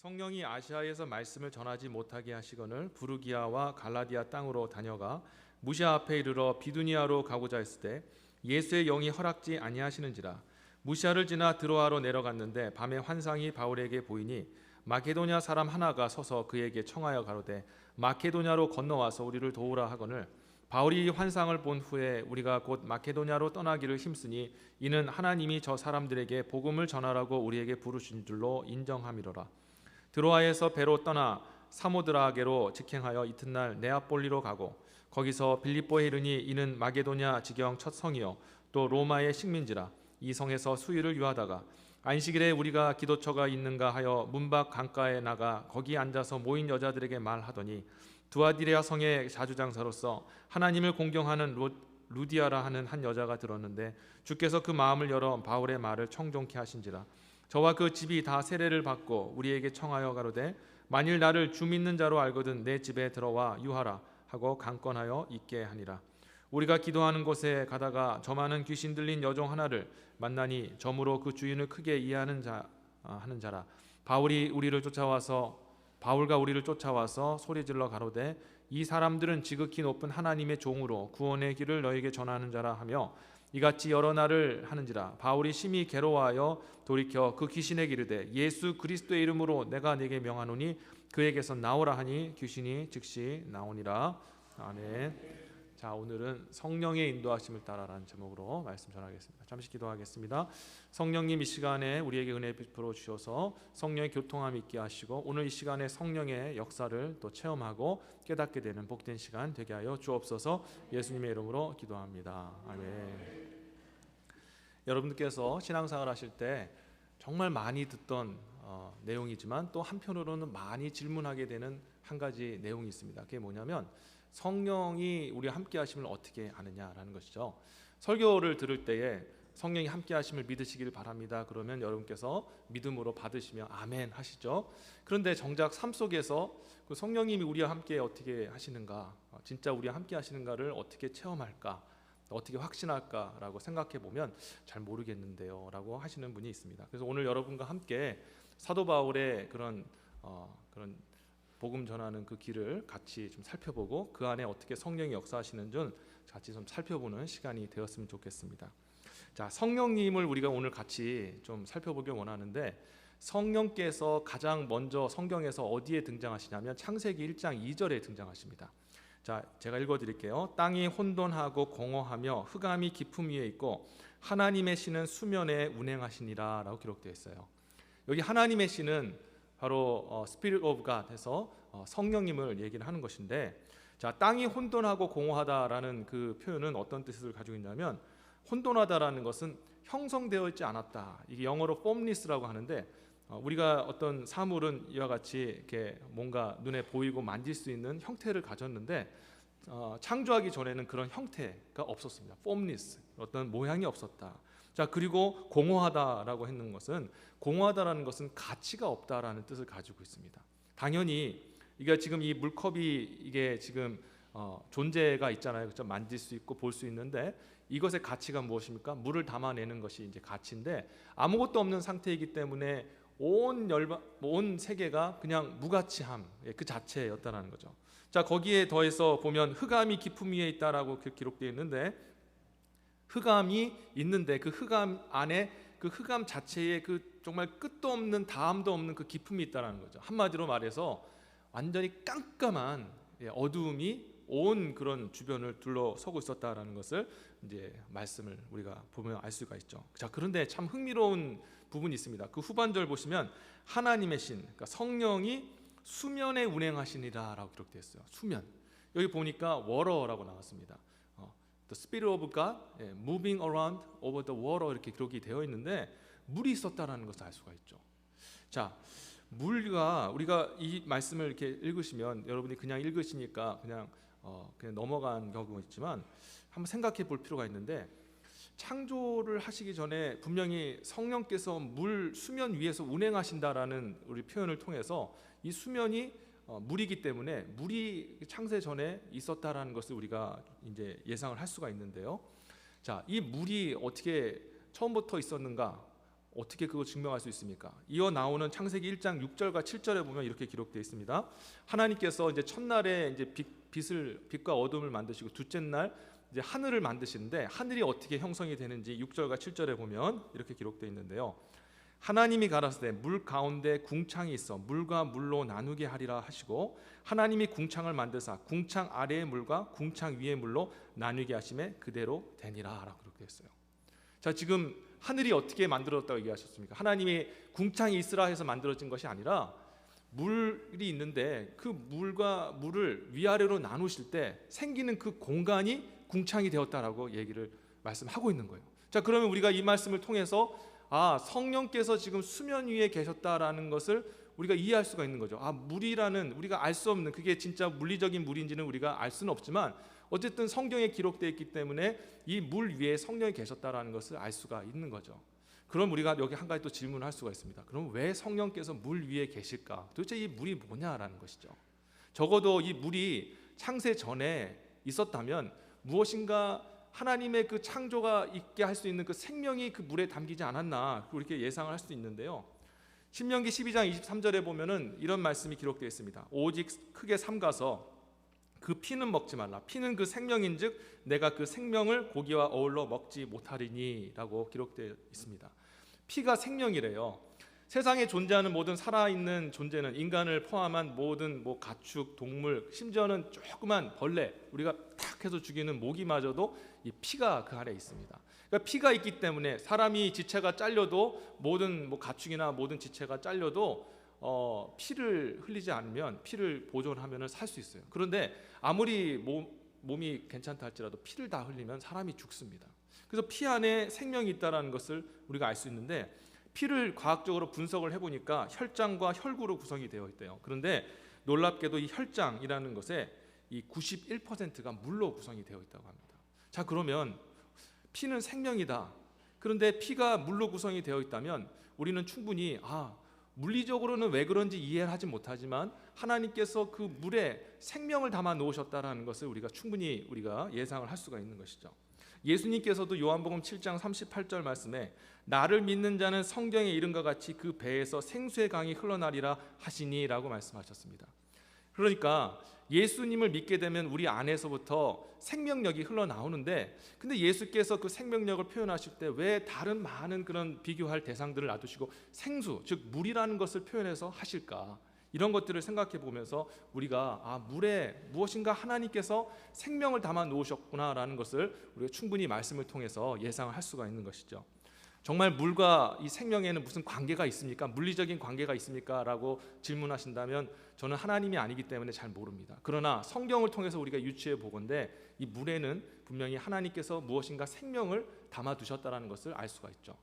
성령이 아시아에서 말씀을 전하지 못하게 하시거늘 부르기아와 갈라디아 땅으로 다녀가 무시아 앞에 이르러 비두니아로 가고자 했을 때 예수의 영이 허락지 아니하시는지라. 무시아를 지나 드로아로 내려갔는데 밤에 환상이 바울에게 보이니 마케도냐 사람 하나가 서서 그에게 청하여 가로되 마케도냐로 건너와서 우리를 도우라 하거늘 바울이 이 환상을 본 후에 우리가 곧 마케도냐로 떠나기를 힘쓰니 이는 하나님이 저 사람들에게 복음을 전하라고 우리에게 부르신 줄로 인정함이로라. 드로아에서 배로 떠나 사모드라게로 직행하여 이튿날 네아폴리로 가고 거기서 빌립보에 이르니 이는 마게도냐 지경 첫 성이요 또 로마의 식민지라. 이 성에서 수일을 유하다가 안식일에 우리가 기도처가 있는가 하여 문밖 강가에 나가 거기 앉아서 모인 여자들에게 말하더니 두아디레아 성의 자주장사로서 하나님을 공경하는 루디아라 하는 한 여자가 들었는데 주께서 그 마음을 열어 바울의 말을 청종케 하신지라. 저와 그 집이 다 세례를 받고 우리에게 청하여 가로되 만일 나를 주 믿는 자로 알거든 내 집에 들어와 유하라 하고 강권하여 있게 하니라. 우리가 기도하는 곳에 가다가 저 많은 귀신 들린 여종 하나를 만나니 저무로 그 주인을 크게 이해하는 하는 자라. 바울과 우리를 쫓아와서 소리질러 가로되 이 사람들은 지극히 높은 하나님의 종으로 구원의 길을 너에게 전하는 자라 하며 이같이 여러 날을 하는지라. 바울이 심히 괴로워하여 돌이켜 그 귀신에게 이르되 예수 그리스도의 이름으로 내가 네게 명하노니 그에게서 나오라 하니 귀신이 즉시 나오니라. 아멘. 자, 오늘은 성령의 인도하심을 따라라는 제목으로 말씀 전하겠습니다. 잠시 기도하겠습니다. 성령님, 이 시간에 우리에게 은혜 베풀어 주셔서 성령의 교통함 있게 하시고 오늘 이 시간에 성령의 역사를 또 체험하고 깨닫게 되는 복된 시간 되게 하여 주옵소서. 예수님의 이름으로 기도합니다. 아멘. 여러분들께서 신앙생활 하실 때 정말 많이 듣던 내용이지만 또 한편으로는 많이 질문하게 되는 한 가지 내용이 있습니다. 그게 뭐냐면 성령이 우리와 함께 하심을 어떻게 아느냐라는 것이죠. 설교를 들을 때에 성령이 함께 하심을 믿으시길 바랍니다. 그러면 여러분께서 믿음으로 받으시며 아멘 하시죠. 그런데 정작 삶 속에서 그 성령님이 우리와 함께 어떻게 하시는가, 진짜 우리와 함께 하시는가를 어떻게 체험할까, 어떻게 확신할까라고 생각해 보면 잘 모르겠는데요 라고 하시는 분이 있습니다. 그래서 오늘 여러분과 함께 사도 바울의 그런 복음 전하는 그 길을 같이 좀 살펴보고 그 안에 어떻게 성령이 역사하시는 줄 같이 좀 살펴보는 시간이 되었으면 좋겠습니다. 자, 성령님을 우리가 오늘 같이 좀 살펴보길 원하는데 성령께서 가장 먼저 성경에서 어디에 등장하시냐면 창세기 1장 2절에 등장하십니다. 자, 제가 읽어드릴게요. 땅이 혼돈하고 공허하며 흑암이 깊음 위에 있고 하나님의 신은 수면에 운행하시니라 라고 기록되어 있어요. 여기 하나님의 신은 바로 Spirit of God 해서 성령님을 얘기를 하는 것인데, 자, 땅이 혼돈하고 공허하다라는 그 표현은 어떤 뜻을 가지고 있냐면 혼돈하다라는 것은 형성되어 있지 않았다. 이게 영어로 formless라고 하는데 우리가 어떤 사물은 이와 같이 이렇게 뭔가 눈에 보이고 만질 수 있는 형태를 가졌는데 창조하기 전에는 그런 형태가 없었습니다. formless, 어떤 모양이 없었다. 자, 그리고 공허하다라고 했는 것은 공허하다라는 것은 가치가 없다라는 뜻을 가지고 있습니다. 당연히 이게 지금 이 물컵이 이게 지금 존재가 있잖아요. 그렇죠? 만질 수 있고 볼 수 있는데 이것의 가치가 무엇입니까? 물을 담아내는 것이 이제 가치인데 아무것도 없는 상태이기 때문에 온 세계가 그냥 무가치함 그 자체였다라는 거죠. 자, 거기에 더해서 보면 흑암이 깊음 위에 있다라고 기록되어 있는데 흑암이 있는데 그 흑암 안에 그 흑암 자체에 그 정말 끝도 없는 다함도 없는 그 깊음이 있다라는 거죠. 한마디로 말해서 완전히 깜깜한 어두움이 온 그런 주변을 둘러서고 있었다라는 것을 이제 말씀을 우리가 보면 알 수가 있죠. 자, 그런데 참 흥미로운 부분이 있습니다. 그 후반절 보시면 하나님의 신, 그러니까 성령이 수면에 운행하시니라라고 기록되어 있어요. 수면. 여기 보니까 water라고 나왔습니다. The Spirit of God moving around over the water 이렇게 기록이 되어 있는데 물이 있었다라는 것을 알 수가 있죠. 자, 물과 우리가 이 말씀을 이렇게 읽으시면 여러분이 그냥 읽으시니까 그냥 넘어간 경우가 있지만 한번 생각해 볼 필요가 있는데 창조를 하시기 전에 분명히 성령께서 수면 위에서 운행하신다라는 우리 표현을 통해서 이 수면이 물이기 때문에 물이 창세 전에 있었다라는 것을 우리가 이제 예상을 할 수가 있는데요. 자, 이 물이 어떻게 처음부터 있었는가? 어떻게 그거 증명할 수 있습니까? 이어 나오는 창세기 1장 6절과 7절에 보면 이렇게 기록되어 있습니다. 하나님께서 이제 첫날에 이제 빛과 어둠을 만드시고 둘째 날 이제 하늘을 만드시는데 하늘이 어떻게 형성이 되는지 6절과 7절에 보면 이렇게 기록되어 있는데요. 하나님이 가라사대 물 가운데 궁창이 있어 물과 물로 나누게 하리라 하시고 하나님이 궁창을 만드사 궁창 아래의 물과 궁창 위의 물로 나누게 하심에 그대로 되니라라고 기록되어 있어요. 자, 지금 하늘이 어떻게 만들어졌다고 얘기하셨습니까? 하나님이 궁창이 있으라 해서 만들어진 것이 아니라 물이 있는데 그 물과 물을 위아래로 나누실 때 생기는 그 공간이 궁창이 되었다라고 얘기를 말씀하고 있는 거예요. 자, 그러면 우리가 이 말씀을 통해서 성령께서 지금 수면 위에 계셨다라는 것을 우리가 이해할 수가 있는 거죠. 물이라는 우리가 알 수 없는 그게 진짜 물리적인 물인지는 우리가 알 수는 없지만 어쨌든 성경에 기록되어 있기 때문에 이 물 위에 성령이 계셨다라는 것을 알 수가 있는 거죠. 그럼 우리가 여기 한 가지 또 질문을 할 수가 있습니다. 그럼 왜 성령께서 물 위에 계실까? 도대체 이 물이 뭐냐라는 것이죠. 적어도 이 물이 창세 전에 있었다면 무엇인가 하나님의 그 창조가 있게 할 수 있는 그 생명이 그 물에 담기지 않았나 그렇게 예상을 할 수 있는데요. 신명기 12장 23절에 보면은 이런 말씀이 기록되어 있습니다. 오직 크게 삼가서 그 피는 먹지 말라. 피는 그 생명인즉 내가 그 생명을 고기와 어울러 먹지 못하리니라고 기록되어 있습니다. 피가 생명이래요. 세상에 존재하는 모든 살아있는 존재는 인간을 포함한 모든 가축, 동물, 심지어는 조그만 벌레, 우리가 탁 해서 죽이는 모기마저도 이 피가 그 안에 있습니다. 그러니까 피가 있기 때문에 사람이 지체가 잘려도 모든 가축이나 모든 지체가 잘려도 피를 흘리지 않으면 피를 보존하면 살 수 있어요. 그런데 아무리 몸이 괜찮다 할지라도 피를 다 흘리면 사람이 죽습니다. 그래서 피 안에 생명이 있다는 것을 우리가 알 수 있는데 피를 과학적으로 분석을 해보니까 혈장과 혈구로 구성이 되어 있대요. 그런데 놀랍게도 이 혈장이라는 것에 이 91%가 물로 구성이 되어 있다고 합니다. 자, 그러면 피는 생명이다. 그런데 피가 물로 구성이 되어 있다면 우리는 충분히 물리적으로는 왜 그런지 이해를 하지 못하지만 하나님께서 그 물에 생명을 담아 놓으셨다라는 것을 충분히 우리가 예상을 할 수가 있는 것이죠. 예수님께서도 요한복음 7장 38절 말씀에 나를 믿는 자는 성경에 이른과 같이 그 배에서 생수의 강이 흘러나리라 하시니라고 말씀하셨습니다. 그러니까 예수님을 믿게 되면 우리 안에서부터 생명력이 흘러나오는데 근데 예수께서 그 생명력을 표현하실 때 왜 다른 많은 그런 비교할 대상들을 놔두시고 생수, 즉 물이라는 것을 표현해서 하실까? 이런 것들을 생각해 보면서 우리가 물에 무엇인가 하나님께서 생명을 담아 놓으셨구나라는 것을 우리가 충분히 말씀을 통해서 예상을 할 수가 있는 것이죠. 정말 물과 이 생명에는 무슨 관계가 있습니까? 물리적인 관계가 있습니까? 라고 질문하신다면 저는 하나님이 아니기 때문에 잘 모릅니다. 그러나 성경을 통해서 우리가 유추해 보건대 이 물에는 분명히 하나님께서 무엇인가 생명을 담아 두셨다는 것을 알 수가 있죠.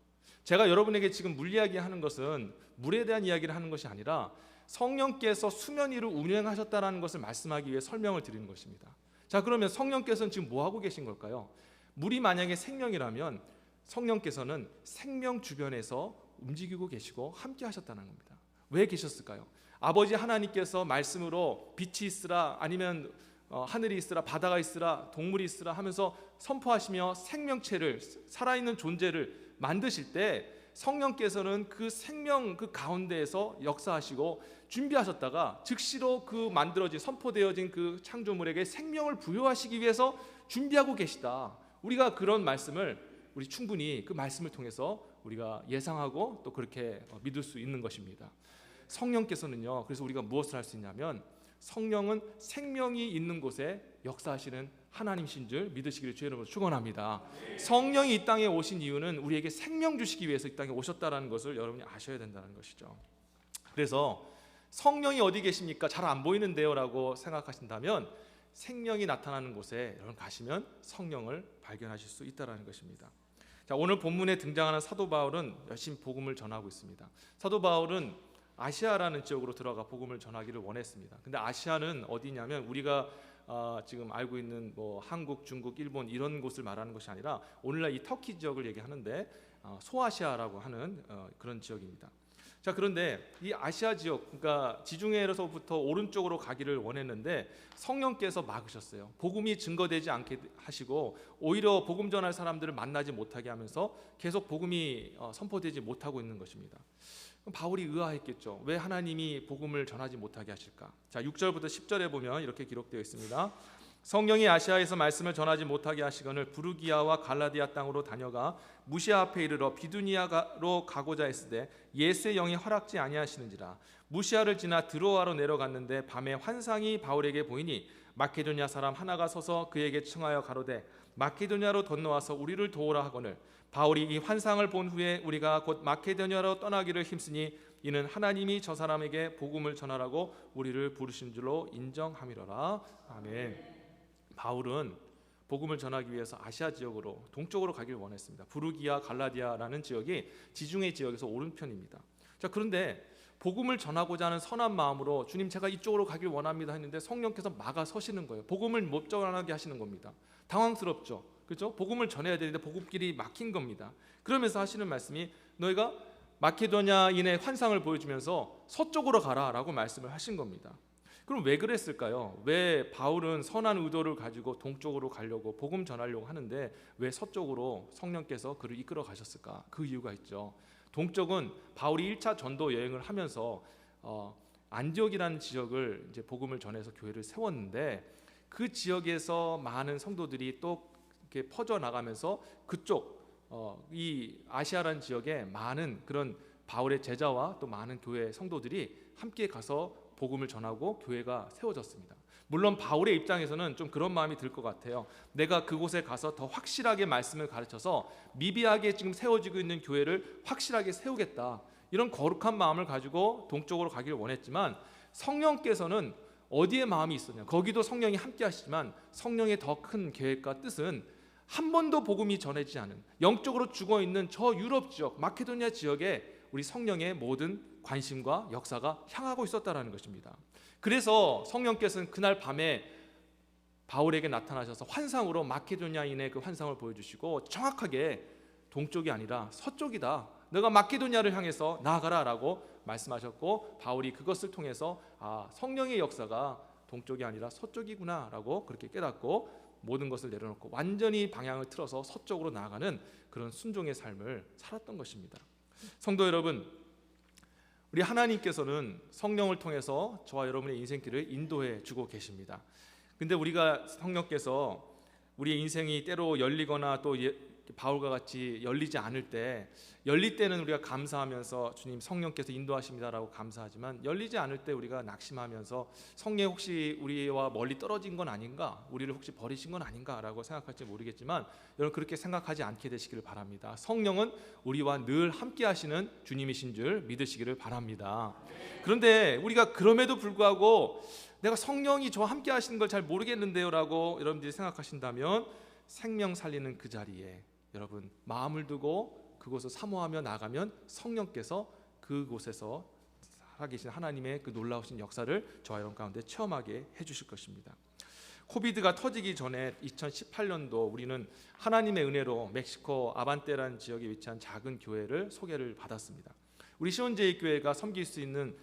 제가 여러분에게 지금 물 이야기하는 것은 물에 대한 이야기를 하는 것이 아니라 성령께서 수면 위를 운행하셨다는 것을 말씀하기 위해 설명을 드리는 것입니다. 자, 그러면 성령께서는 지금 뭐 하고 계신 걸까요? 물이 만약에 생명이라면 성령께서는 생명 주변에서 움직이고 계시고 함께 하셨다는 겁니다. 왜 계셨을까요? 아버지 하나님께서 말씀으로 빛이 있으라 아니면 하늘이 있으라 바다가 있으라 동물이 있으라 하면서 선포하시며 생명체를 살아있는 존재를 만드실 때 성령께서는 그 생명 그 가운데에서 역사하시고 준비하셨다가 즉시로 그 만들어진 선포되어진 그 창조물에게 생명을 부여하시기 위해서 준비하고 계시다. 우리가 그런 말씀을 우리 충분히 그 말씀을 통해서 우리가 예상하고 또 그렇게 믿을 수 있는 것입니다. 성령께서는요. 그래서 우리가 무엇을 할 수 있냐면 성령은 생명이 있는 곳에 역사하시는 하나님이신 줄 믿으시기를 주의 이름으로 축원합니다. 성령이 이 땅에 오신 이유는 우리에게 생명 주시기 위해서 이 땅에 오셨다라는 것을 여러분이 아셔야 된다는 것이죠. 그래서 성령이 어디 계십니까? 잘 안 보이는데요 라고 생각하신다면 생명이 나타나는 곳에 여러분 가시면 성령을 발견하실 수 있다는 것입니다. 자, 오늘 본문에 등장하는 사도 바울은 열심히 복음을 전하고 있습니다. 사도 바울은 아시아라는 지역으로 들어가 복음을 전하기를 원했습니다. 근데 아시아는 어디냐면 우리가 지금 알고 있는 한국, 중국, 일본 이런 곳을 말하는 것이 아니라 오늘날 이 터키 지역을 얘기하는데 소아시아라고 하는 그런 지역입니다. 자, 그런데 이 아시아 지역, 그러니까 지중해에서부터 오른쪽으로 가기를 원했는데 성령께서 막으셨어요. 복음이 증거되지 않게 하시고 오히려 복음 전할 사람들을 만나지 못하게 하면서 계속 복음이 선포되지 못하고 있는 것입니다. 그럼 바울이 의아했겠죠. 왜 하나님이 복음을 전하지 못하게 하실까? 자, 6절부터 10절에 보면 이렇게 기록되어 있습니다. 성령이 아시아에서 말씀을 전하지 못하게 하시거늘 부르기아와 갈라디아 땅으로 다녀가 무시아 앞에 이르러 비두니아로 가고자 했으되 예수의 영이 허락지 아니하시는지라. 무시아를 지나 드로아로 내려갔는데 밤에 환상이 바울에게 보이니 마케도냐 사람 하나가 서서 그에게 청하여 가로되 마케도냐로 건너와서 우리를 도우라 하거늘 바울이 이 환상을 본 후에 우리가 곧 마케도냐로 떠나기를 힘쓰니 이는 하나님이 저 사람에게 복음을 전하라고 우리를 부르신 줄로 인정함이로라. 아멘. 바울은 복음을 전하기 위해서 아시아 지역으로 동쪽으로 가길 원했습니다. 부르기아 갈라디아라는 지역이 지중해 지역에서 오른편입니다. 자, 그런데 복음을 전하고자 하는 선한 마음으로 주님 제가 이쪽으로 가길 원합니다 했는데 성령께서 막아 서시는 거예요. 복음을 못 전하게 하시는 겁니다. 당황스럽죠. 그렇죠? 복음을 전해야 되는데 복음길이 막힌 겁니다. 그러면서 하시는 말씀이 너희가 마케도냐인의 환상을 보여주면서 서쪽으로 가라라고 말씀을 하신 겁니다. 그럼 왜 그랬을까요? 왜 바울은 선한 의도를 가지고 동쪽으로 가려고 복음 전하려고 하는데 왜 서쪽으로 성령께서 그를 이끌어 가셨을까? 그 이유가 있죠. 동쪽은 바울이 1차 전도 여행을 하면서 안디옥이라는 지역을 이제 복음을 전해서 교회를 세웠는데 그 지역에서 많은 성도들이 또 이렇게 퍼져 나가면서 그쪽 이 아시아라는 지역에 많은 그런 바울의 제자와 또 많은 교회 성도들이 함께 가서 복음을 전하고 교회가 세워졌습니다. 물론 바울의 입장에서는 좀 그런 마음이 들 것 같아요. 내가 그곳에 가서 더 확실하게 말씀을 가르쳐서 미비하게 지금 세워지고 있는 교회를 확실하게 세우겠다, 이런 거룩한 마음을 가지고 동쪽으로 가기를 원했지만 성령께서는 어디에 마음이 있었냐, 거기도 성령이 함께 하시지만 성령의 더 큰 계획과 뜻은 한 번도 복음이 전해지지 않은 영적으로 죽어있는 저 유럽 지역, 마케도니아 지역에 우리 성령의 모든 관심과 역사가 향하고 있었다라는 것입니다. 그래서 성령께서는 그날 밤에 바울에게 나타나셔서 환상으로 마케도니아인의 그 환상을 보여주시고 정확하게 동쪽이 아니라 서쪽이다, 너가 마케도니아를 향해서 나아가라라고 말씀하셨고 바울이 그것을 통해서 성령의 역사가 동쪽이 아니라 서쪽이구나라고 그렇게 깨닫고 모든 것을 내려놓고 완전히 방향을 틀어서 서쪽으로 나아가는 그런 순종의 삶을 살았던 것입니다. 성도 여러분, 우리 하나님께서는 성령을 통해서 저와 여러분의 인생길을 인도해 주고 계십니다. 근데 우리가 성령께서 우리의 인생이 때로 열리거나 또 바울과 같이 열리지 않을 때, 열릴 때는 우리가 감사하면서 주님 성령께서 인도하십니다라고 감사하지만 열리지 않을 때 우리가 낙심하면서 성령 혹시 우리와 멀리 떨어진 건 아닌가, 우리를 혹시 버리신 건 아닌가라고 생각할지 모르겠지만 여러분 그렇게 생각하지 않게 되시기를 바랍니다. 성령은 우리와 늘 함께 하시는 주님이신 줄 믿으시기를 바랍니다. 그런데 우리가 그럼에도 불구하고 내가 성령이 저와 함께 하시는 걸 잘 모르겠는데요 라고 여러분들이 생각하신다면 생명 살리는 그 자리에 여러분 마음을 두고 그곳을 사모하며 나가면 성령께서 그곳에서 살아계신 하나님의 그 놀라우신 역사를 저와 여러분 가운데 체험하게 해주실 것입니다. 코비드가 터지기 전에 2018년도 우리는 하나님의 은혜로 멕시코 아반떼라는 지역에 위치한 작은 교회를 소개를 받았습니다. 우리 시온제일교회가 섬길 수 있는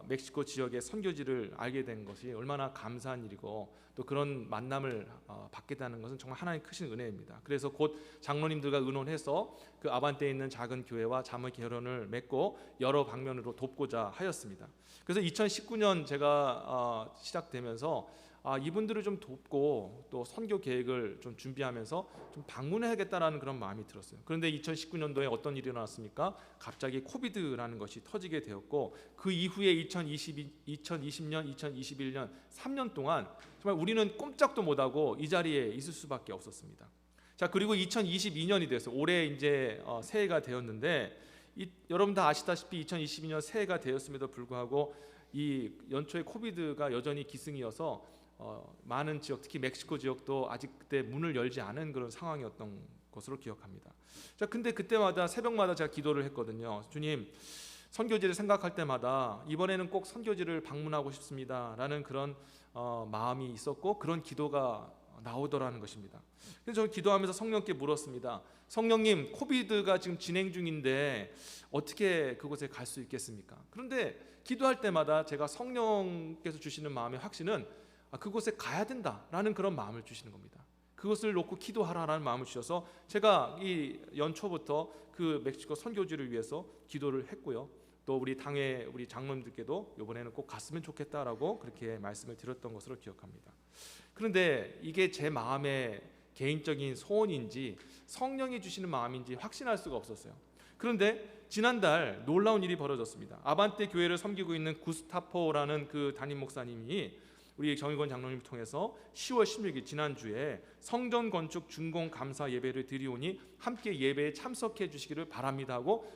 멕시코 지역의 선교지를 알게 된 것이 얼마나 감사한 일이고 또 그런 만남을 받게 되는 것은 정말 하나님의 크신 은혜입니다. 그래서 곧 장로님들과 의논해서 그 아반떼에 있는 작은 교회와 자매 결혼을 맺고 여러 방면으로 돕고자 하였습니다. 그래서 2019년 제가 시작되면서 이분들을 좀 돕고 또 선교 계획을 좀 준비하면서 좀 방문해야겠다라는 그런 마음이 들었어요. 그런데 2019년도에 어떤 일이 일어났습니까? 갑자기 코비드라는 것이 터지게 되었고 그 이후에 2020년, 2021년 3년 동안 정말 우리는 꼼짝도 못하고 이 자리에 있을 수밖에 없었습니다. 자, 그리고 2022년이 됐어요. 올해 이제 새해가 되었는데 여러분 다 아시다시피 2022년 새해가 되었음에도 불구하고 이 연초에 코비드가 여전히 기승이어서 많은 지역, 특히 멕시코 지역도 아직 그때 문을 열지 않은 그런 상황이었던 것으로 기억합니다. 자, 근데 그때마다 새벽마다 제가 기도를 했거든요. 주님, 선교지를 생각할 때마다 이번에는 꼭 선교지를 방문하고 싶습니다라는 그런 마음이 있었고 그런 기도가 나오더라는 것입니다. 그래서 저는 기도하면서 성령께 물었습니다. 성령님, 코비드가 지금 진행 중인데 어떻게 그곳에 갈 수 있겠습니까? 그런데 기도할 때마다 제가 성령께서 주시는 마음의 확신은 그곳에 가야 된다라는 그런 마음을 주시는 겁니다. 그것을 놓고 기도하라라는 마음을 주셔서 제가 이 연초부터 그 멕시코 선교지를 위해서 기도를 했고요. 또 우리 당회 우리 장로님들께도 이번에는 꼭 갔으면 좋겠다라고 그렇게 말씀을 드렸던 것으로 기억합니다. 그런데 이게 제 마음의 개인적인 소원인지 성령이 주시는 마음인지 확신할 수가 없었어요. 그런데 지난달 놀라운 일이 벌어졌습니다. 아반떼 교회를 섬기고 있는 구스타포라는 그 담임 목사님이 우리 정의권 장로님을 통해서 10월 16일 지난주에 성전 건축 준공 감사 예배를 드리오니 함께 예배에 참석해 주시기를 바랍니다 하고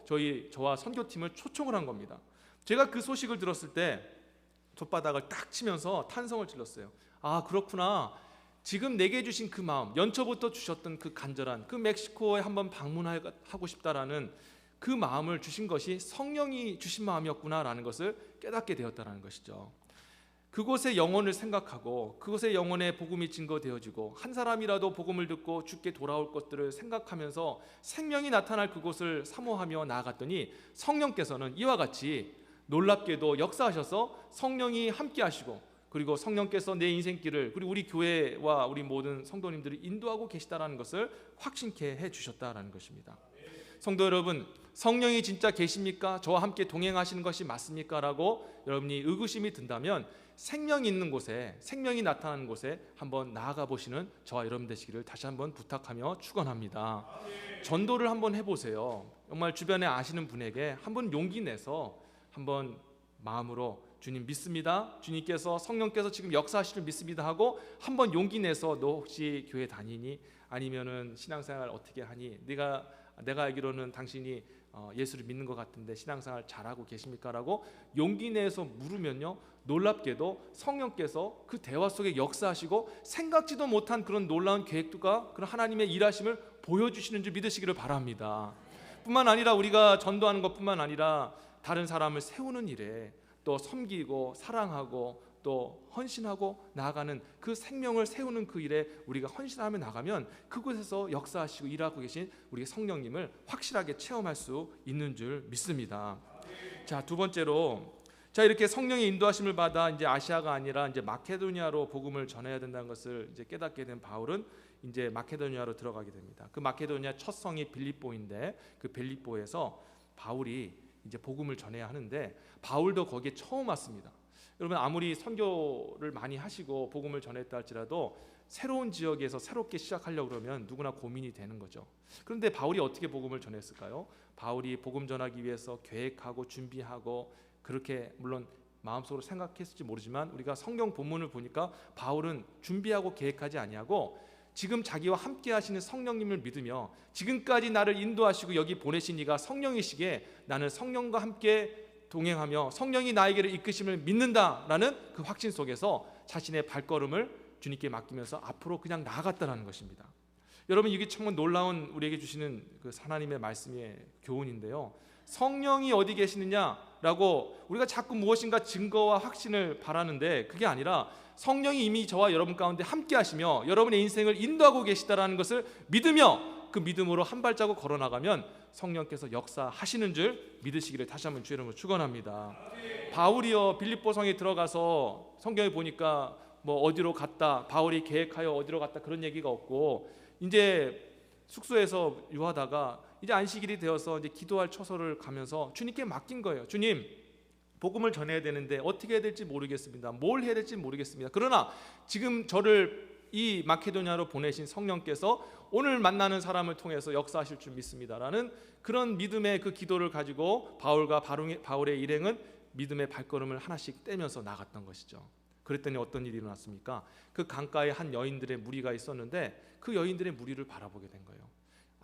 저와 선교팀을 초청을 한 겁니다. 제가 그 소식을 들었을 때 혓바닥을 딱 치면서 탄성을 질렀어요. 그렇구나. 지금 내게 주신 그 마음, 연초부터 주셨던 그 간절한 그 멕시코에 한번 방문하고 싶다라는 그 마음을 주신 것이 성령이 주신 마음이었구나라는 것을 깨닫게 되었다는 것이죠. 그곳의 영혼을 생각하고 그곳의 영혼의 복음이 증거되어지고 한 사람이라도 복음을 듣고 주께 돌아올 것들을 생각하면서 생명이 나타날 그곳을 사모하며 나아갔더니 성령께서는 이와 같이 놀랍게도 역사하셔서 성령이 함께 하시고 그리고 성령께서 내 인생길을 그리고 우리 교회와 우리 모든 성도님들을 인도하고 계시다라는 것을 확신케 해주셨다라는 것입니다. 성도 여러분, 성령이 진짜 계십니까? 저와 함께 동행하시는 것이 맞습니까? 라고 여러분이 의구심이 든다면 생명이 있는 곳에, 생명이 나타나는 곳에 한번 나아가 보시는 저와 여러분 되시기를 다시 한번 부탁하며 축원합니다. 전도를 한번 해보세요. 정말 주변에 아시는 분에게 한번 용기 내서 한번 마음으로 주님 믿습니다, 주님께서 성령께서 지금 역사하실 줄 믿습니다 하고 한번 용기 내서 너 혹시 교회 다니니? 아니면은 신앙생활 어떻게 하니? 내가 알기로는 당신이 예수를 믿는 것 같은데 신앙생활 잘하고 계십니까? 라고 용기 내서 물으면요, 놀랍게도 성령께서 그 대화 속에 역사하시고 생각지도 못한 그런 놀라운 계획과 그런 하나님의 일하심을 보여주시는 줄 믿으시기를 바랍니다. 뿐만 아니라 우리가 전도하는 것뿐만 아니라 다른 사람을 세우는 일에 또 섬기고 사랑하고 또 헌신하고 나아가는 그 생명을 세우는 그 일에 우리가 헌신하며 나가면 그곳에서 역사하시고 일하고 계신 우리 성령님을 확실하게 체험할 수 있는 줄 믿습니다. 자, 두 번째로 이렇게 성령의 인도하심을 받아 이제 아시아가 아니라 이제 마케도니아로 복음을 전해야 된다는 것을 이제 깨닫게 된 바울은 이제 마케도니아로 들어가게 됩니다. 그 마케도니아 첫 성이 빌립보인데 그 빌립보에서 바울이 이제 복음을 전해야 하는데 바울도 거기에 처음 왔습니다. 여러분, 아무리 선교를 많이 하시고 복음을 전했다 할지라도 새로운 지역에서 새롭게 시작하려고 그러면 누구나 고민이 되는 거죠. 그런데 바울이 어떻게 복음을 전했을까요? 바울이 복음 전하기 위해서 계획하고 준비하고 그렇게 물론 마음속으로 생각했을지 모르지만 우리가 성경 본문을 보니까 바울은 준비하고 계획하지 아니하고 지금 자기와 함께 하시는 성령님을 믿으며 지금까지 나를 인도하시고 여기 보내신 이가 성령이시기에 나는 성령과 함께 동행하며 성령이 나에게를 이끄심을 믿는다라는 그 확신 속에서 자신의 발걸음을 주님께 맡기면서 앞으로 그냥 나아갔다는 것입니다. 여러분, 이게 정말 놀라운 우리에게 주시는 그 하나님의 말씀의 교훈인데요, 성령이 어디 계시느냐라고 우리가 자꾸 무엇인가 증거와 확신을 바라는데 그게 아니라 성령이 이미 저와 여러분 가운데 함께 하시며 여러분의 인생을 인도하고 계시다라는 것을 믿으며 그 믿음으로 한 발자국 걸어나가면 성령께서 역사하시는 줄 믿으시기를 다시 한번 주의 이름으로 축원합니다. 바울이요, 빌립보 성에 들어가서 성경에 보니까 뭐 어디로 갔다, 바울이 계획하여 어디로 갔다 그런 얘기가 없고 이제 숙소에서 유하다가 이제 안식일이 되어서 이제 기도할 처소를 가면서 주님께 맡긴 거예요. 주님, 복음을 전해야 되는데 어떻게 해야 될지 모르겠습니다. 뭘 해야 될지 모르겠습니다. 그러나 지금 저를 이 마케도니아로 보내신 성령께서 오늘 만나는 사람을 통해서 역사하실 줄 믿습니다라는 그런 믿음의 그 기도를 가지고 바울과 바울의 일행은 믿음의 발걸음을 하나씩 떼면서 나갔던 것이죠. 그랬더니 어떤 일이 일어났습니까? 그 강가에 한 여인들의 무리가 있었는데 그 여인들의 무리를 바라보게 된 거예요.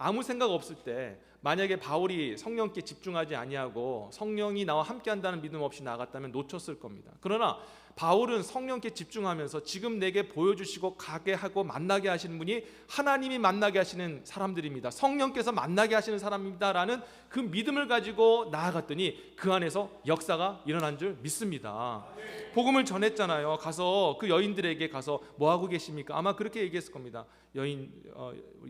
아무 생각 없을 때 만약에 바울이 성령께 집중하지 아니하고 성령이 나와 함께한다는 믿음 없이 나갔다면 놓쳤을 겁니다. 그러나 바울은 성령께 집중하면서 지금 내게 보여주시고 가게 하고 만나게 하시는 분이 하나님이 만나게 하시는 사람들입니다. 성령께서 만나게 하시는 사람입니다라는 그 믿음을 가지고 나아갔더니 그 안에서 역사가 일어난 줄 믿습니다. 복음을 전했잖아요. 가서 그 여인들에게 가서 뭐 하고 계십니까? 아마 그렇게 얘기했을 겁니다.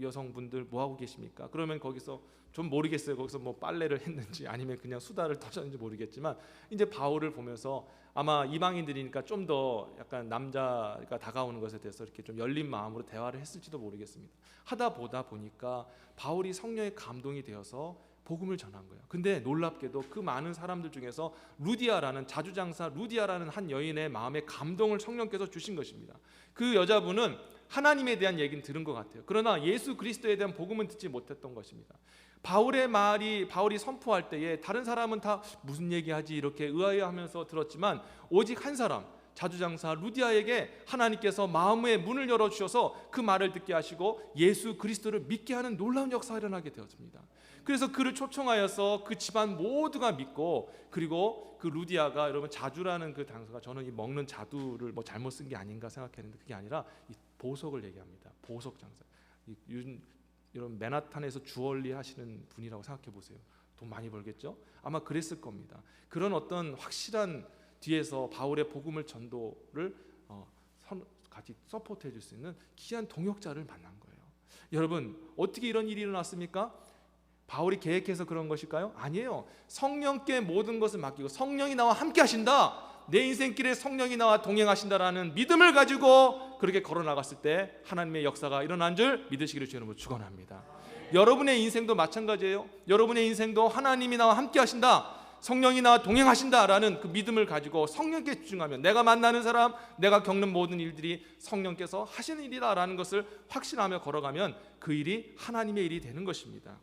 여성분들 뭐 하고 계십니까? 그러면 거기서 좀 모르겠어요. 거기서 뭐 빨래를 했는지 아니면 그냥 수다를 터셨는지 모르겠지만 이제 바울을 보면서 아마 이방인들이니까 좀 더 약간 남자가 다가오는 것에 대해서 이렇게 좀 열린 마음으로 대화를 했을지도 모르겠습니다. 하다 보다 보니까 바울이 성령의 감동이 되어서 복음을 전한 거예요. 근데 놀랍게도 그 많은 사람들 중에서 루디아라는 자주장사 루디아라는 한 여인의 마음에 감동을 성령께서 주신 것입니다. 그 여자분은 하나님에 대한 얘기는 들은 것 같아요. 그러나 예수 그리스도에 대한 복음은 듣지 못했던 것입니다. 바울의 말이 바울이 선포할 때에 다른 사람은 다 무슨 얘기하지 이렇게 의아해하면서 들었지만 오직 한 사람 자주장사 루디아에게 하나님께서 마음의 문을 열어주셔서 그 말을 듣게 하시고 예수 그리스도를 믿게 하는 놀라운 역사가 일어나게 되었습니다. 그래서 그를 초청하여서 그 집안 모두가 믿고 그리고 그 루디아가 여러분 자주라는 그 단서가 저는 이 먹는 자두를 뭐 잘못 쓴 게 아닌가 생각했는데 그게 아니라 이 보석을 얘기합니다. 보석 장사. 이런 맨하탄에서 주얼리 하시는 분이라고 생각해 보세요. 돈 많이 벌겠죠? 아마 그랬을 겁니다. 그런 어떤 확실한 뒤에서 바울의 복음을 전도를 같이 서포트해 줄 수 있는 귀한 동역자를 만난 거예요. 여러분 어떻게 이런 일이 일어났습니까? 바울이 계획해서 그런 것일까요? 아니에요. 성령께 모든 것을 맡기고 성령이 나와 함께 하신다. 내 인생길에 성령이 나와 동행하신다라는 믿음을 가지고 그렇게 걸어 나갔을 때 하나님의 역사가 일어난 줄 믿으시기를 주님으로 축원합니다. 여러분의 인생도 마찬가지예요. 여러분의 인생도 하나님이 나와 함께 하신다. 성령이 나와 동행하신다라는 그 믿음을 가지고 성령께 집중하면 내가 만나는 사람, 내가 겪는 모든 일들이 성령께서 하시는 일이다라는 것을 확신하며 걸어가면 그 일이 하나님의 일이 되는 것입니다.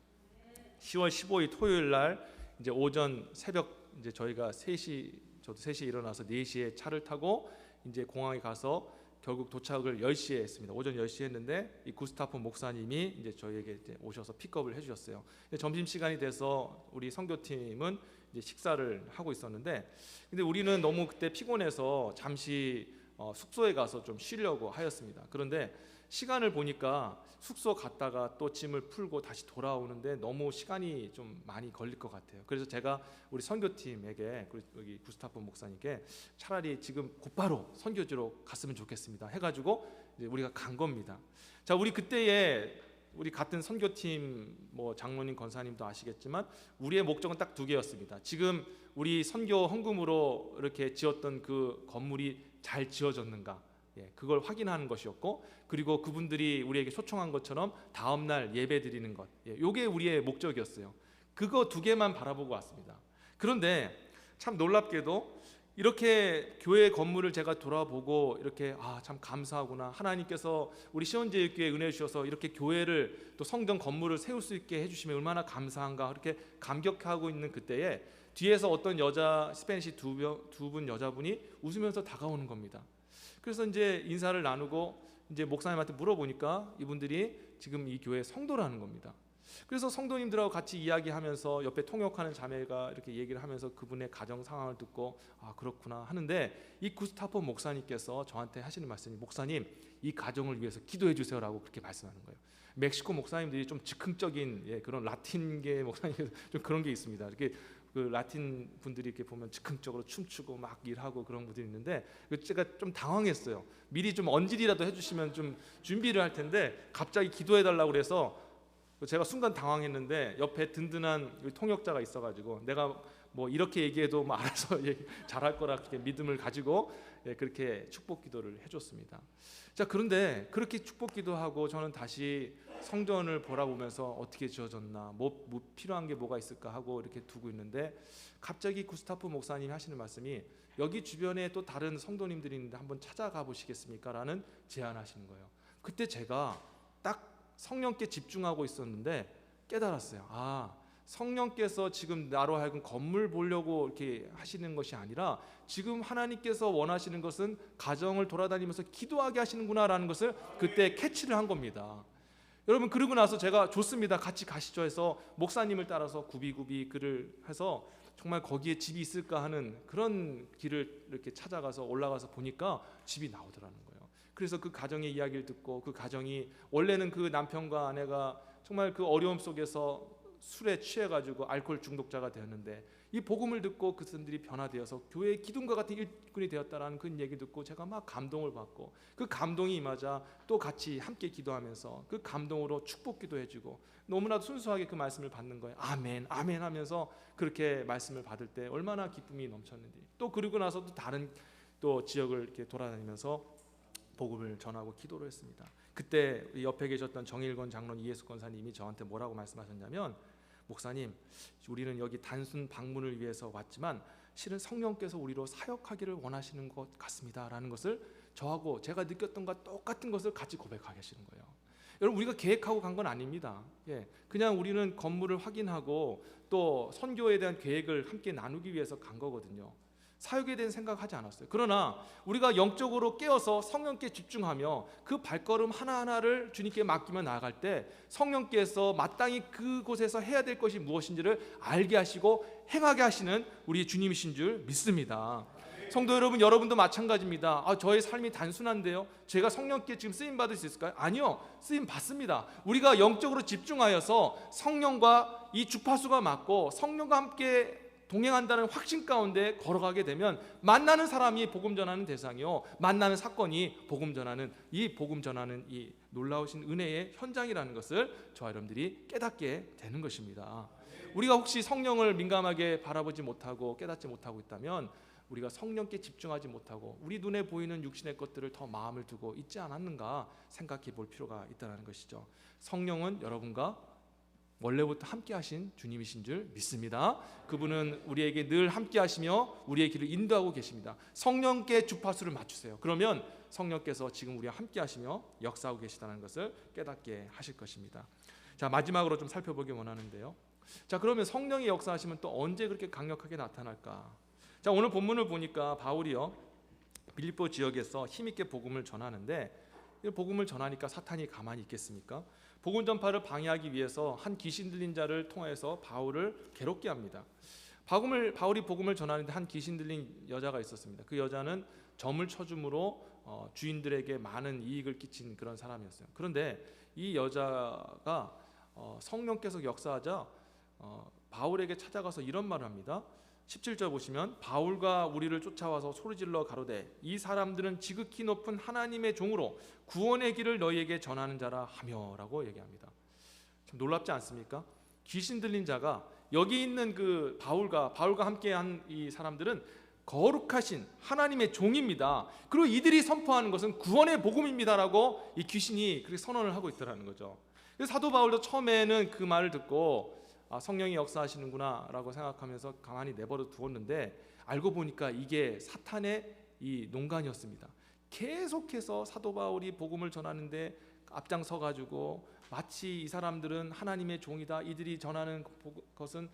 10월 15일 토요일 날 이제 오전 새벽 이제 저희가 3시 저도 3시에 일어나서 4시에 차를 타고 이제 공항에 가서 결국 도착을 10시에 했습니다. 오전 10시에 했는데 이 구스타프 목사님이 이제 저희에게 이제 오셔서 픽업을 해 주셨어요. 점심 시간이 돼서 우리 선교팀은 이제 식사를 하고 있었는데 근데 우리는 너무 그때 피곤해서 잠시 숙소에 가서 좀 쉬려고 하였습니다. 그런데 시간을 보니까 숙소 갔다가 또 짐을 풀고 다시 돌아오는데 너무 시간이 좀 많이 걸릴 것 같아요. 그래서 제가 우리 선교팀에게 여기 구스타프 목사님께 차라리 지금 곧바로 선교지로 갔으면 좋겠습니다 해가지고 이제 우리가 간 겁니다. 자, 우리 그때에 우리 같은 선교팀 뭐 장로님 권사님도 아시겠지만 우리의 목적은 딱 2개였습니다. 지금 우리 선교 헌금으로 이렇게 지었던 그 건물이 잘 지어졌는가, 그걸 확인하는 것이었고, 그리고 그분들이 우리에게 초청한 것처럼 다음 날 예배 드리는 것, 이게 우리의 목적이었어요. 그거 2개만 바라보고 왔습니다. 그런데 참 놀랍게도 이렇게 교회 건물을 제가 돌아보고 이렇게 참 감사하구나, 하나님께서 우리 시온제일교회에 은혜 주셔서 이렇게 교회를 또 성전 건물을 세울 수 있게 해주시면 얼마나 감사한가, 그렇게 감격하고 있는 그때에 뒤에서 어떤 여자 스페니시 두 분 여자분이 웃으면서 다가오는 겁니다. 그래서 이제 인사를 나누고 이제 목사님한테 물어보니까 이분들이 지금 이 교회 성도라는 겁니다. 그래서 성도님들하고 같이 이야기하면서 옆에 통역하는 자매가 이렇게 얘기를 하면서 그분의 가정 상황을 듣고 그렇구나 하는데, 이 구스타프 목사님께서 저한테 하시는 말씀이, 목사님 이 가정을 위해서 기도해 주세요라고 그렇게 말씀하는 거예요. 멕시코 목사님들이 좀 즉흥적인 그런 라틴계 목사님 좀 그런 게 있습니다. 이렇게 그 라틴 분들이 이렇게 보면 즉흥적으로 춤추고 막 일하고 그런 분들이 있는데 제가 좀 당황했어요. 미리 좀 언질이라도 해주시면 좀 준비를 할 텐데 갑자기 기도해달라고 그래서 제가 순간 당황했는데 옆에 든든한 통역자가 있어가지고 내가 뭐 이렇게 얘기해도 뭐 알아서 잘할 거라 그렇게 믿음을 가지고 그렇게 축복 기도를 해줬습니다. 자, 그런데 그렇게 축복 기도하고 저는 다시 성전을 보라보면서 어떻게 지어졌나, 뭐 필요한 게 뭐가 있을까 하고 이렇게 두고 있는데 갑자기 구스타프 목사님이 하시는 말씀이, 여기 주변에 또 다른 성도님들이 있는데 한번 찾아가 보시겠습니까? 라는 제안하시는 거예요. 그때 제가 딱 성령께 집중하고 있었는데 깨달았어요. 성령께서 지금 나로 하여금 건물 보려고 이렇게 하시는 것이 아니라 지금 하나님께서 원하시는 것은 가정을 돌아다니면서 기도하게 하시는구나라는 것을 그때 캐치를 한 겁니다. 여러분, 그러고 나서 제가 좋습니다, 같이 가시죠 해서 목사님을 따라서 굽이굽이 글을 해서 정말 거기에 집이 있을까 하는 그런 길을 이렇게 찾아가서 올라가서 보니까 집이 나오더라는 거예요. 그래서 그 가정의 이야기를 듣고, 그 가정이 원래는 그 남편과 아내가 정말 그 어려움 속에서 술에 취해가지고 알코올 중독자가 되었는데, 이 복음을 듣고 그들이 변화되어서 교회의 기둥과 같은 일꾼이 되었다라는 그 얘기 듣고 제가 막 감동을 받고, 그 감동이 임하자 또 같이 함께 기도하면서 그 감동으로 축복 기도해주고, 너무나도 순수하게 그 말씀을 받는 거예요. 아멘 아멘 하면서 그렇게 말씀을 받을 때 얼마나 기쁨이 넘쳤는지. 또 그리고 나서 또 다른 또 지역을 이렇게 돌아다니면서 복음을 전하고 기도를 했습니다. 그때 옆에 계셨던 정일권 장로님, 이예수 권사님이 저한테 뭐라고 말씀하셨냐면, 목사님, 우리는 여기 단순 방문을 위해서 왔지만 실은 성령께서 우리로 사역하기를 원하시는 것 같습니다 라는 것을 저하고 제가 느꼈던 것과 똑같은 것을 같이 고백하시는 거예요. 여러분, 우리가 계획하고 간 건 아닙니다. 그냥 우리는 건물을 확인하고 또 선교에 대한 계획을 함께 나누기 위해서 간 거거든요. 사역에 대한 생각하지 않았어요. 그러나 우리가 영적으로 깨어서 성령께 집중하며 그 발걸음 하나하나를 주님께 맡기며 나아갈 때 성령께서 마땅히 그곳에서 해야 될 것이 무엇인지를 알게 하시고 행하게 하시는 우리 주님이신 줄 믿습니다. 성도 여러분, 여러분도 마찬가지입니다. 저의 삶이 단순한데요, 제가 성령께 지금 쓰임 받을 수 있을까요? 아니요, 쓰임 받습니다. 우리가 영적으로 집중하여서 성령과 이 주파수가 맞고 성령과 함께 동행한다는 확신 가운데 걸어가게 되면 만나는 사람이 복음 전하는 대상이요, 만나는 사건이 복음 전하는 이 놀라우신 은혜의 현장이라는 것을 저와 여러분들이 깨닫게 되는 것입니다. 우리가 혹시 성령을 민감하게 바라보지 못하고 깨닫지 못하고 있다면 우리가 성령께 집중하지 못하고 우리 눈에 보이는 육신의 것들을 더 마음을 두고 있지 않았는가 생각해 볼 필요가 있다는 것이죠. 성령은 여러분과 원래부터 함께 하신 주님이신 줄 믿습니다. 그분은 우리에게 늘 함께 하시며 우리의 길을 인도하고 계십니다. 성령께 주파수를 맞추세요. 그러면 성령께서 지금 우리와 함께 하시며 역사하고 계시다는 것을 깨닫게 하실 것입니다. 자, 마지막으로 좀 살펴보기 원하는데요. 자, 그러면 성령이 역사하시면 또 언제 그렇게 강력하게 나타날까? 자, 오늘 본문을 보니까 바울이요, 빌립보 지역에서 힘있게 복음을 전하는데, 복음을 전하니까 사탄이 가만히 있겠습니까? 복음 전파를 방해하기 위해서 한 귀신 들린 자를 통해서 바울을 괴롭게 합니다. 바울이 복음을 전하는데 한 귀신 들린 여자가 있었습니다. 그 여자는 점을 쳐줌으로 주인들에게 많은 이익을 끼친 그런 사람이었어요. 그런데 이 여자가 성령께서 역사하자 바울에게 찾아가서 이런 말을 합니다. 17절 보시면, 바울과 우리를 쫓아와서 소리질러 가로되 이 사람들은 지극히 높은 하나님의 종으로 구원의 길을 너희에게 전하는 자라 하며 라고 얘기합니다. 참 놀랍지 않습니까? 귀신 들린 자가 여기 있는 그 바울과 함께한 이 사람들은 거룩하신 하나님의 종입니다. 그리고 이들이 선포하는 것은 구원의 복음입니다라고 이 귀신이 그렇게 선언을 하고 있더라는 거죠. 그래서 사도 바울도 처음에는 그 말을 듣고 성령이 역사하시는구나 라고 생각하면서 가만히 내버려 두었는데, 알고 보니까 이게 사탄의 이 농간이었습니다. 계속해서 사도 바울이 복음을 전하는데 앞장서 가지고 마치 이 사람들은 하나님의 종이다, 이들이 전하는 것은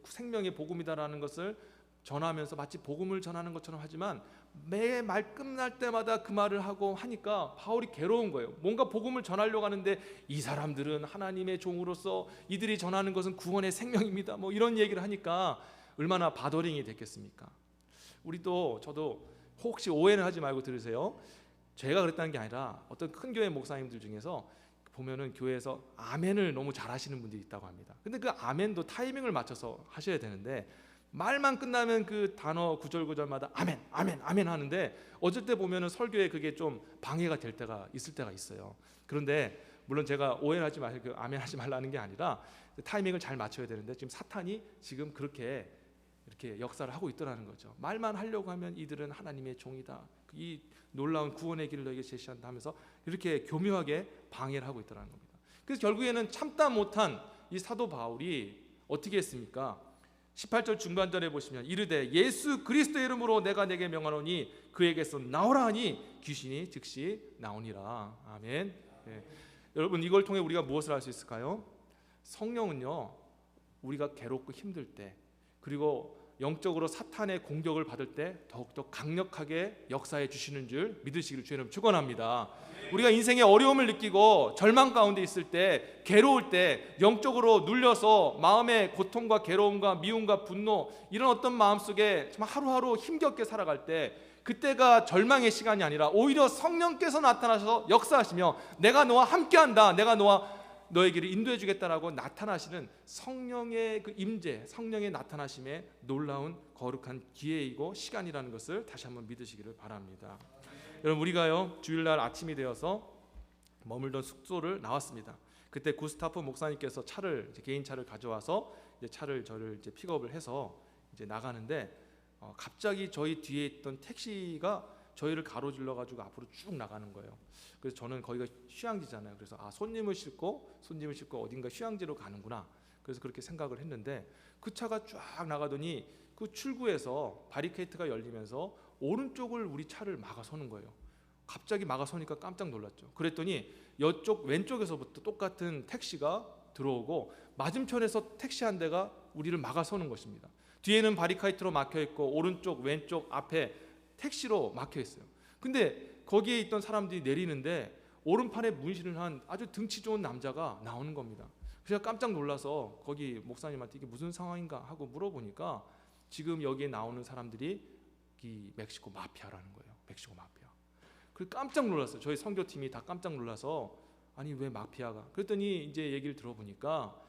생명의 복음이다라는 것을 전하면서 마치 복음을 전하는 것처럼 하지만 매 말 끝날 때마다 그 말을 하고 하니까 바울이 괴로운 거예요. 뭔가 복음을 전하려고 하는데 이 사람들은 하나님의 종으로서 이들이 전하는 것은 구원의 생명입니다, 뭐 이런 얘기를 하니까 얼마나 바더링이 됐겠습니까? 저도 혹시 오해는 하지 말고 들으세요. 제가 그랬다는 게 아니라 어떤 큰 교회 목사님들 중에서 보면은 교회에서 아멘을 너무 잘하시는 분들이 있다고 합니다. 근데 그 아멘도 타이밍을 맞춰서 하셔야 되는데 말만 끝나면 그 단어 구절마다 아멘, 아멘, 아멘 하는데 어쩔 때 보면은 설교에 그게 좀 방해가 될 때가 있을 때가 있어요. 그런데 물론 제가 오해하지 마시고 아멘 하지 말라는 게 아니라 타이밍을 잘 맞춰야 되는데 지금 사탄이 지금 그렇게 이렇게 역사를 하고 있더라는 거죠. 말만 하려고 하면 이들은 하나님의 종이다, 이 놀라운 구원의 길을 너에게 제시한다 하면서 이렇게 교묘하게 방해를 하고 있더라는 겁니다. 그래서 결국에는 참다 못한 이 사도 바울이 어떻게 했습니까? 18절 중반절에 보시면 이르되 예수 그리스도의 이름으로 내가 내게 명하노니 그에게서 나오라 하니 귀신이 즉시 나오니라. 아멘. 여러분, 이걸 통해 우리가 무엇을 할 수 있을까요? 성령은요, 우리가 괴롭고 힘들 때, 그리고 영적으로 사탄의 공격을 받을 때 더욱더 강력하게 역사해 주시는 줄 믿으시기를 주의 이름으로 축원합니다. 우리가 인생의 어려움을 느끼고 절망 가운데 있을 때, 괴로울 때, 영적으로 눌려서 마음의 고통과 괴로움과 미움과 분노, 이런 어떤 마음속에 정말 하루하루 힘겹게 살아갈 때, 그때가 절망의 시간이 아니라 오히려 성령께서 나타나셔서 역사하시며 내가 너와 함께한다, 내가 너의 길을 인도해 주겠다라고 나타나시는 성령의 그 임재, 성령의 나타나심의 놀라운 거룩한 기회이고 시간이라는 것을 다시 한번 믿으시기를 바랍니다. 여러분, 우리가요 주일날 아침이 되어서 머물던 숙소를 나왔습니다. 그때 구스타프 목사님께서 개인 차를 가져와서 저를 픽업을 해서 나가는데 갑자기 저희 뒤에 있던 택시가 저희를 가로질러 가지고 앞으로 쭉 나가는 거예요. 그래서 저는 거기가 휴양지잖아요. 그래서 손님을 싣고 어딘가 휴양지로 가는구나. 그래서 그렇게 생각을 했는데 그 차가 쫙 나가더니 그 출구에서 바리케이트가 열리면서 오른쪽을 우리 차를 막아서는 거예요. 갑자기 막아서니까 깜짝 놀랐죠. 그랬더니 이쪽 왼쪽에서부터 똑같은 택시가 들어오고 맞은편에서 택시 한 대가 우리를 막아서는 것입니다. 뒤에는 바리케이트로 막혀 있고 오른쪽 왼쪽 앞에 택시로 막혀 있어요. 근데 거기에 있던 사람들이 내리는데 오른팔에 문신을 한 아주 등치 좋은 남자가 나오는 겁니다. 그래서 깜짝 놀라서 거기 목사님한테 이게 무슨 상황인가 하고 물어보니까 지금 여기에 나오는 사람들이 이 멕시코 마피아라는 거예요. 멕시코 마피아. 그래서 깜짝 놀랐어요. 저희 선교팀이 다 깜짝 놀라서 아니 왜 마피아가? 그랬더니 이제 얘기를 들어보니까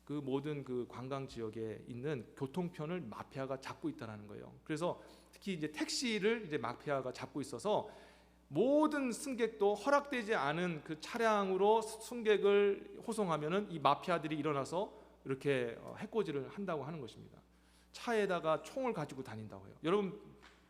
그 모든 그 관광 지역에 있는 교통편을 마피아가 잡고 있다라는 거예요. 그래서 특히 이제 택시를 마피아가 잡고 있어서 모든 승객도 허락되지 않은 그 차량으로 승객을 호송하면은 이 마피아들이 일어나서 이렇게 해코지를 한다고 하는 것입니다. 차에다가 총을 가지고 다닌다고 해요. 여러분,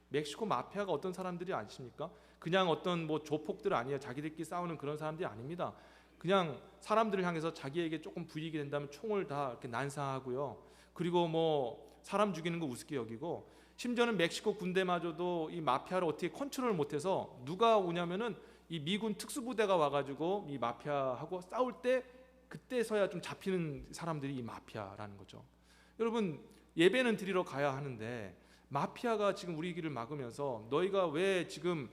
멕시코 마피아가 어떤 사람들이 아십니까? 그냥 어떤 조폭들 아니에요. 자기들끼리 싸우는 그런 사람들이 아닙니다. 그냥 사람들을 향해서 자기에게 조금 불이익이 된다면 총을 다 이렇게 난사하고요. 그리고 사람 죽이는 거 우습게 여기고, 심지어는 멕시코 군대마저도 이 마피아를 어떻게 컨트롤을 못해서 누가 오냐면은 이 미군 특수부대가 와가지고 이 마피아하고 싸울 때 그때서야 좀 잡히는 사람들이 이 마피아라는 거죠. 여러분, 예배는 드리러 가야 하는데 마피아가 지금 우리 길을 막으면서 너희가 왜 지금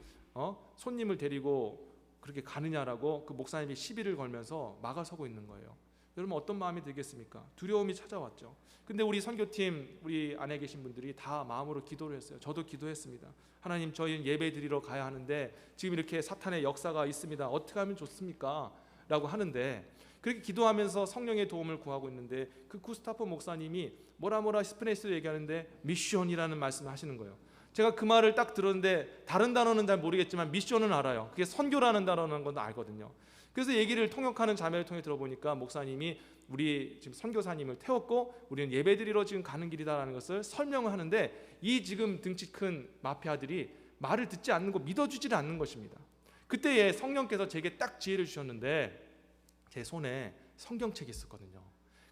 손님을 데리고 그렇게 가느냐라고 그 목사님이 시비를 걸면서 막아서고 있는 거예요. 여러분, 어떤 마음이 들겠습니까? 두려움이 찾아왔죠. 근데 우리 선교팀, 우리 안에 계신 분들이 다 마음으로 기도를 했어요. 저도 기도했습니다. 하나님, 저희는 예배 드리러 가야 하는데 지금 이렇게 사탄의 역사가 있습니다. 어떻게 하면 좋습니까? 라고 하는데, 그렇게 기도하면서 성령의 도움을 구하고 있는데 그 구스타프 목사님이 뭐라 스페니쉬로 얘기하는데 미션이라는 말씀을 하시는 거예요. 제가 그 말을 딱 들었는데 다른 단어는 잘 모르겠지만 미션은 알아요. 그게 선교라는 단어라는 건 알거든요. 그래서 얘기를 통역하는 자매를 통해 들어보니까 목사님이 우리 지금 선교사님을 태웠고 우리는 예배드리러 지금 가는 길이다라는 것을 설명을 하는데, 이 지금 등치 큰 마피아들이 말을 듣지 않는 거, 믿어주질 않는 것입니다. 그때에 성령께서 제게 딱 지혜를 주셨는데 제 손에 성경책이 있었거든요.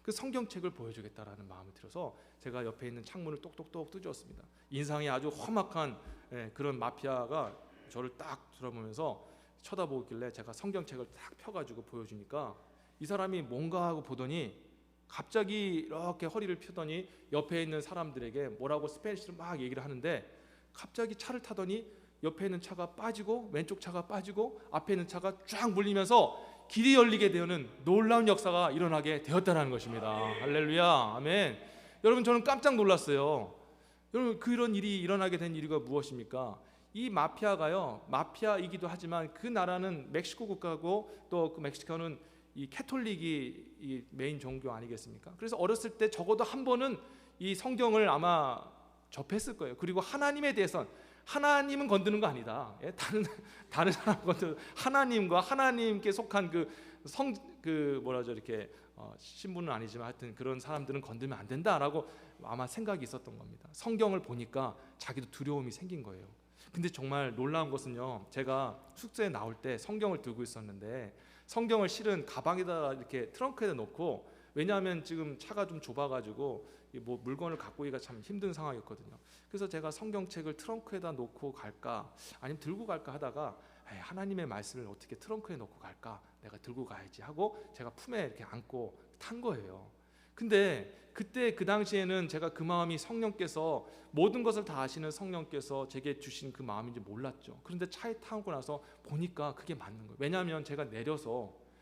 그 성경책을 보여주겠다라는 마음이 들어서 제가 옆에 있는 창문을 똑똑똑 두드렸습니다. 인상이 아주 험악한 그런 마피아가 저를 딱 쳐다보면서 쳐다보길래 제가 성경책을 딱 펴가지고 보여주니까 이 사람이 뭔가 하고 보더니 갑자기 이렇게 허리를 펴더니 옆에 있는 사람들에게 뭐라고 스페니쉬로 막 얘기를 하는데, 갑자기 차를 타더니 옆에 있는 차가 빠지고 왼쪽 차가 빠지고 앞에 있는 차가 쫙 물리면서 길이 열리게 되는 놀라운 역사가 일어나게 되었다는 것입니다. 할렐루야, 아멘. 여러분, 저는 깜짝 놀랐어요. 여러분, 그런 일이 일어나게 된 이유가 무엇입니까? 이 마피아가요, 마피아이기도 하지만 그 나라는 멕시코 국가고 또 그 멕시코는 이 캐톨릭이 이 메인 종교 아니겠습니까? 그래서 어렸을 때 적어도 한 번은 이 성경을 아마 접했을 거예요. 그리고 하나님에 대해서는, 하나님은 건드는 거 아니다. 다른 사람 건드, 하나님과 하나님께 속한 이렇게 신분은 아니지만 하여튼 그런 사람들은 건들면 안 된다라고 아마 생각이 있었던 겁니다. 성경을 보니까 자기도 두려움이 생긴 거예요. 근데 정말 놀라운 것은요, 제가 숙소에 나올 때 성경을 들고 있었는데 성경을 실은 가방에다가 이렇게 트렁크에다 놓고, 왜냐하면 지금 차가 좀 좁아가지고 물건을 갖고 오기가 참 힘든 상황이었거든요. 그래서 제가 성경책을 트렁크에다 놓고 갈까 아니면 들고 갈까 하다가 하나님의 말씀을 어떻게 트렁크에 놓고 갈까, 내가 들고 가야지 하고 제가 품에 이렇게 안고 탄 거예요. 근데 그때 그 당시에는 제가 그 마음이 성령께서 모든 것을 다 아시는 성령께서 제게 주신 그 마음인지 몰랐죠. 그런데 차에 타고 나서 보니까 그게 맞는 거예요. 왜냐하면 제가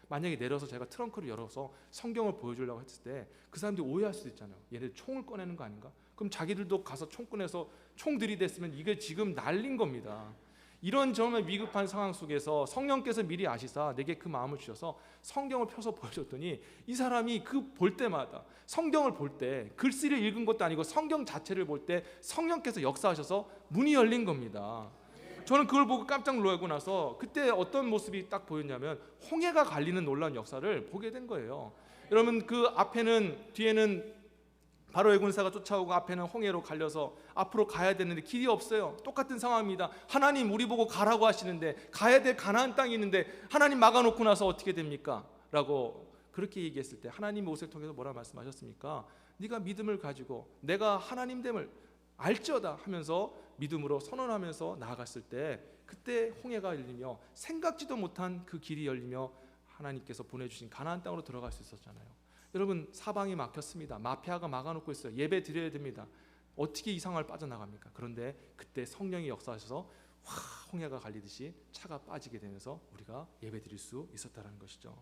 만약에 내려서 제가 트렁크를 열어서 성경을 보여주려고 했을 때 그 사람들이 오해할 수도 있잖아요. 얘네 총을 꺼내는 거 아닌가? 그럼 자기들도 가서 총 꺼내서 총 들이댔으면 이게 지금 난린 겁니다. 이런 정말 위급한 상황 속에서 성령께서 미리 아시사 내게 그 마음을 주셔서 성경을 펴서 보여줬더니 이 사람이 그 볼 때마다 성경을 볼 때 글씨를 읽은 것도 아니고 성경 자체를 볼 때 성령께서 역사하셔서 문이 열린 겁니다. 저는 그걸 보고 깜짝 놀라고 나서 그때 어떤 모습이 딱 보였냐면 홍해가 갈리는 놀라운 역사를 보게 된 거예요. 여러분, 그 뒤에는 바로의 군사가 쫓아오고 앞에는 홍해로 갈려서 앞으로 가야 되는데 길이 없어요. 똑같은 상황입니다. 하나님 우리 보고 가라고 하시는데 가야 될 가나안 땅이 있는데 하나님 막아놓고 나서 어떻게 됩니까? 라고 그렇게 얘기했을 때 하나님 모세를 통해서 뭐라 말씀하셨습니까? 네가 믿음을 가지고 내가 하나님됨을 알지어다 하면서 믿음으로 선언하면서 나아갔을 때 그때 홍해가 열리며 생각지도 못한 그 길이 열리며 하나님께서 보내주신 가나안 땅으로 들어갈 수 있었잖아요. 여러분, 사방이 막혔습니다. 마피아가 막아놓고 있어요. 예배 드려야 됩니다. 어떻게 이 상황을 빠져나갑니까? 그런데 그때 성령이 역사하셔서 홍해가 갈리듯이 차가 빠지게 되면서 우리가 예배 드릴 수 있었다는 것이죠.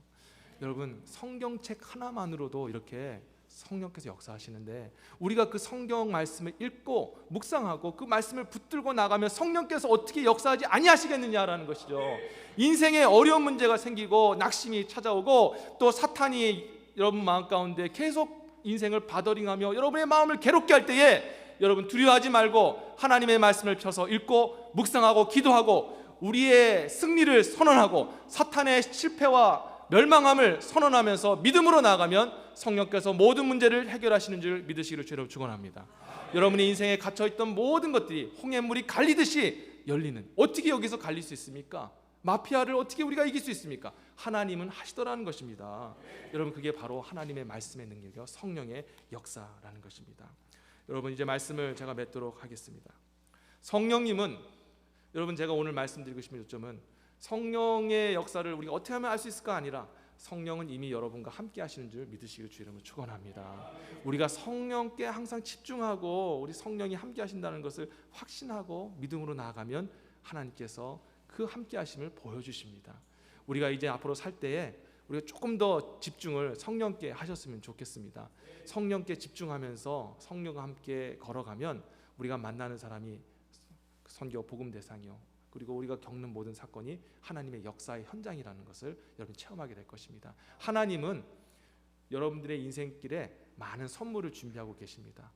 여러분, 성경책 하나만으로도 이렇게 성령께서 역사하시는데 우리가 그 성경 말씀을 읽고 묵상하고 그 말씀을 붙들고 나가면 성령께서 어떻게 역사하지 아니하시겠느냐라는 것이죠. 인생에 어려운 문제가 생기고 낙심이 찾아오고 또 사탄이 여러분 마음 가운데 계속 인생을 바더링하며 여러분의 마음을 괴롭게 할 때에 여러분 두려워하지 말고 하나님의 말씀을 펴서 읽고 묵상하고 기도하고 우리의 승리를 선언하고 사탄의 실패와 멸망함을 선언하면서 믿음으로 나아가면 성령께서 모든 문제를 해결하시는 줄 믿으시기를 주로 축원합니다. 여러분의 인생에 갇혀있던 모든 것들이 홍해물이 갈리듯이 열리는, 어떻게 여기서 갈릴 수 있습니까? 마피아를 어떻게 우리가 이길 수 있습니까? 하나님은 하시더라는 것입니다. 여러분, 그게 바로 하나님의 말씀의 능력이요 성령의 역사라는 것입니다. 여러분, 이제 말씀을 제가 맺도록 하겠습니다. 성령님은, 여러분 제가 오늘 말씀드리고 싶은 요점은 성령의 역사를 우리가 어떻게 하면 알 수 있을까 아니라 성령은 이미 여러분과 함께 하시는 줄 믿으시길 주 이름으로 축원합니다. 우리가 성령께 항상 집중하고 우리 성령이 함께 하신다는 것을 확신하고 믿음으로 나아가면 하나님께서 그 함께 하심을 보여주십니다. 우리가 이제 앞으로 살 때에 우리가 조금 더 집중을 성령께 하셨으면 좋겠습니다. 성령께 집중하면서 성령과 함께 걸어가면 우리가 만나는 사람이 선교 복음 대상이요, 그리고 우리가 겪는 모든 사건이 하나님의 역사의 현장이라는 것을 여러분 체험하게 될 것입니다. 하나님은 여러분들의 인생길에 많은 선물을 준비하고 계십니다.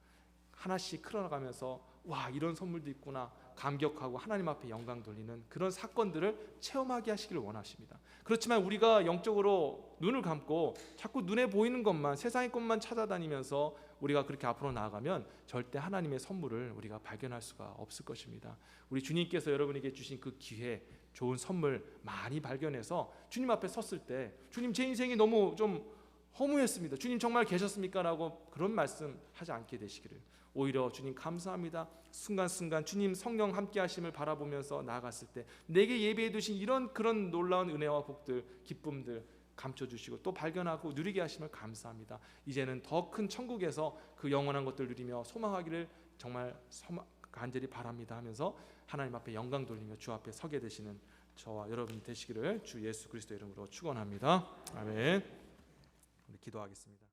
하나씩 흘러가면서 와, 이런 선물도 있구나 감격하고 하나님 앞에 영광 돌리는 그런 사건들을 체험하게 하시기를 원하십니다. 그렇지만 우리가 영적으로 눈을 감고 자꾸 눈에 보이는 것만, 세상의 것만 찾아다니면서 우리가 그렇게 앞으로 나아가면 절대 하나님의 선물을 우리가 발견할 수가 없을 것입니다. 우리 주님께서 여러분에게 주신 그 기회, 좋은 선물 많이 발견해서 주님 앞에 섰을 때 주님, 제 인생이 너무 좀 허무했습니다. 주님 정말 계셨습니까? 라고 그런 말씀 하지 않게 되시기를, 오히려 주님 감사합니다, 순간순간 주님 성령 함께 하심을 바라보면서 나아갔을 때 내게 예비해 두신 이런 그런 놀라운 은혜와 복들, 기쁨들 감춰주시고 또 발견하고 누리게 하심을 감사합니다. 이제는 더 큰 천국에서 그 영원한 것들 누리며 소망하기를 정말 간절히 바랍니다 하면서 하나님 앞에 영광 돌리며 주 앞에 서게 되시는 저와 여러분 되시기를 주 예수 그리스도 이름으로 축원합니다. 아멘. 우리 기도하겠습니다.